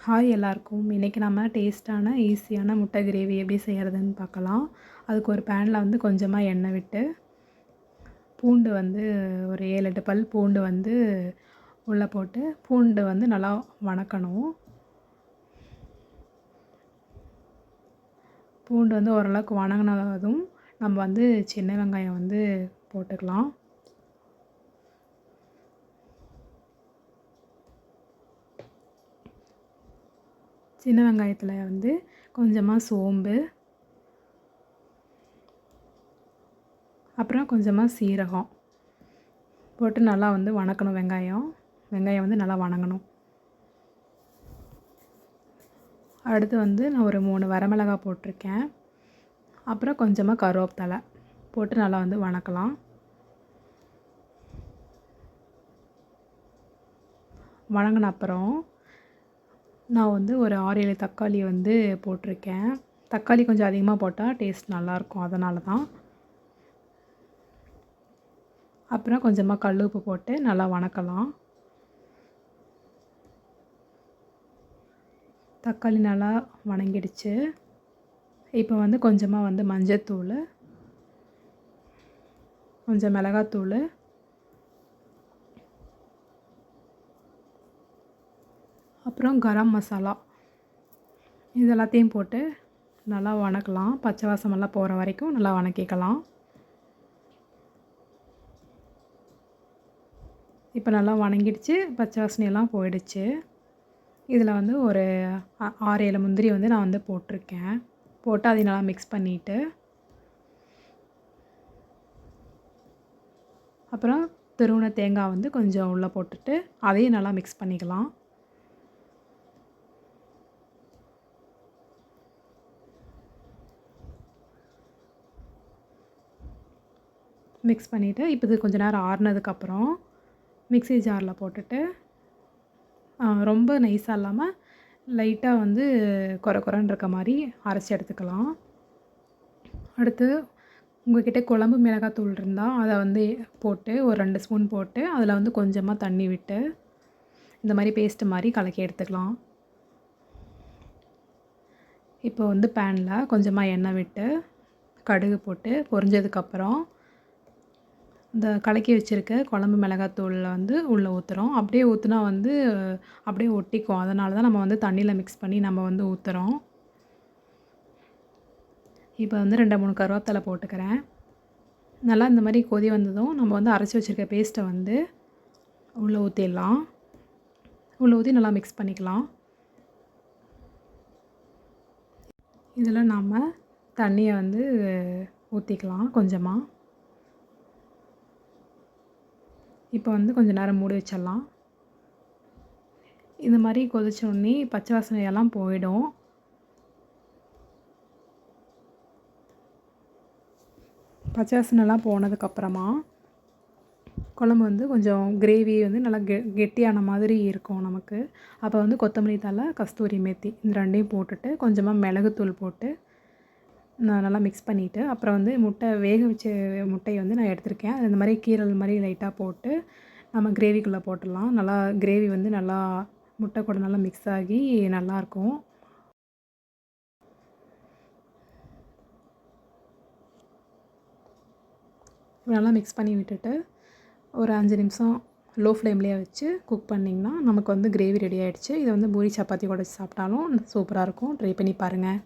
Hi எல்லாருக்கும். இன்றைக்கி நம்ம டேஸ்ட்டான ஈஸியான முட்டை கிரேவி எப்படி செய்கிறதுன்னு பார்க்கலாம். அதுக்கு ஒரு பேனில் வந்து கொஞ்சமாக எண்ணெய் விட்டு பூண்டு வந்து ஒரு 7-8 பல் பூண்டு வந்து உள்ளே போட்டு பூண்டு வந்து நல்லா வணக்கணும். பூண்டு வந்து ஓரளவுக்கு வணங்கினதும் நம்ம வந்து சின்ன வெங்காயம் வந்து போட்டுக்கலாம். சின்ன வெங்காயத்தில் வந்து கொஞ்சமாக சோம்பு, அப்புறம் கொஞ்சமாக சீரகம் போட்டு நல்லா வந்து வணக்கணும். வெங்காயம் வந்து நல்லா வணங்கணும். அடுத்து வந்து நான் ஒரு 3 வரமிளகாய் போட்டிருக்கேன். அப்புறம் கொஞ்சமாக கருவேப்பிலை போட்டு நல்லா வந்து வணக்கலாம். வணங்கின அப்புறம் நான் வந்து ஒரு 6-7 தக்காளி வந்து போட்டிருக்கேன். தக்காளி கொஞ்சம் அதிகமாக போட்டால் டேஸ்ட் நல்லாயிருக்கும், அதனால தான். அப்புறம் கொஞ்சமாக கல் உப்பு போட்டு நல்லா வணக்கலாம். தக்காளி நல்லா வணங்கிடுச்சு. இப்போ வந்து கொஞ்சமாக வந்து மஞ்சத்தூள், கொஞ்சம் மிளகாத்தூள், அப்புறம் கரம் மசாலா இது எல்லாத்தையும் போட்டு நல்லா வணக்கலாம். பச்சை வாசமெல்லாம் போகிற வரைக்கும் நல்லா வணக்கிக்கலாம். இப்போ நல்லா வணங்கிடுச்சு, பச்சை வாசனையெல்லாம் போயிடுச்சு. இதில் வந்து ஒரு 6-7 முந்திரி வந்து நான் வந்து போட்டிருக்கேன். போட்டு அதை நல்லா மிக்ஸ் பண்ணிவிட்டு அப்புறம் துருவின தேங்காய் வந்து கொஞ்சம் உள்ளே போட்டுட்டு அதையும் நல்லா மிக்ஸ் பண்ணிக்கலாம். மிக்ஸ் பண்ணிவிட்டு இப்போ இது கொஞ்சம் நேரம் ஆறுனதுக்கப்புறம் மிக்ஸி ஜாரில் போட்டுட்டு ரொம்ப நைஸாக இல்லாமல் லைட்டாக வந்து கொரன்னு இருக்க மாதிரி அரைச்சி எடுத்துக்கலாம். அடுத்து உங்கள்கிட்ட குழம்பு மிளகாத்தூள் இருந்தால் அதை வந்து போட்டு ஒரு 2 ஸ்பூன் போட்டு அதில் வந்து கொஞ்சமாக தண்ணி விட்டு இந்த மாதிரி பேஸ்ட்டு மாதிரி கலக்கி எடுத்துக்கலாம். இப்போ வந்து பேனில் கொஞ்சமாக எண்ணெய் விட்டு கடுகு போட்டு பொரிஞ்சதுக்கப்புறம் இந்த கலக்கி வச்சுருக்க குழம்பு மிளகாத்தூளில் வந்து உள்ளே ஊற்றுறோம். அப்படியே ஊற்றுனா வந்து அப்படியே ஒட்டிக்கும். அதனால தான் நம்ம வந்து தண்ணியில் மிக்ஸ் பண்ணி நம்ம வந்து ஊற்றுறோம். இப்போ வந்து 2-3 கருவேப்பிலை போட்டுக்கிறேன். நல்லா இந்த மாதிரி கொதி வந்ததும் நம்ம வந்து அரைச்சி வச்சுருக்க பேஸ்ட்டை வந்து உள்ளே ஊற்றிடலாம். உள்ளே ஊற்றி நல்லா மிக்ஸ் பண்ணிக்கலாம். இதில் நாம் தண்ணியை வந்து ஊற்றிக்கலாம் கொஞ்சமாக. இப்போ வந்து கொஞ்சம் நேரம் மூடி வச்சிடலாம். இந்த மாதிரி கொதிச்சோடனே பச்சை வாசனையெல்லாம் போயிடும். பச்சை வாசனைலாம் போனதுக்கப்புறமா குழம்பு வந்து கொஞ்சம் கிரேவி வந்து நல்லா கெட்டியான மாதிரி இருக்கும் நமக்கு. அப்போ வந்து கொத்தமல்லி தழை, கஸ்தூரி மேத்தி இந்த 2ஐயும் போட்டுட்டு கொஞ்சமாக மிளகுத்தூள் போட்டு நான் நல்லா மிக்ஸ் பண்ணிவிட்டு அப்புறம் வந்து வேக வச்ச முட்டையை வந்து நான் எடுத்திருக்கேன். அது இந்த மாதிரி கீரல் மாதிரி லைட்டாக போட்டு நம்ம கிரேவிக்குள்ளே போட்டுடலாம். நல்லா கிரேவி வந்து நல்லா முட்டை கூட நல்லா மிக்ஸ் ஆகி நல்லாயிருக்கும். நல்லா மிக்ஸ் பண்ணி விட்டுட்டு ஒரு 5 நிமிஷம் லோ ஃப்ளேம்லேயே வச்சு குக் பண்ணிங்கன்னா நமக்கு வந்து கிரேவி ரெடி ஆகிடுச்சு. இதை வந்து பூரி சப்பாத்தி கூட சாப்பிட்டாலும் சூப்பராக இருக்கும். ட்ரை பண்ணி பாருங்கள்.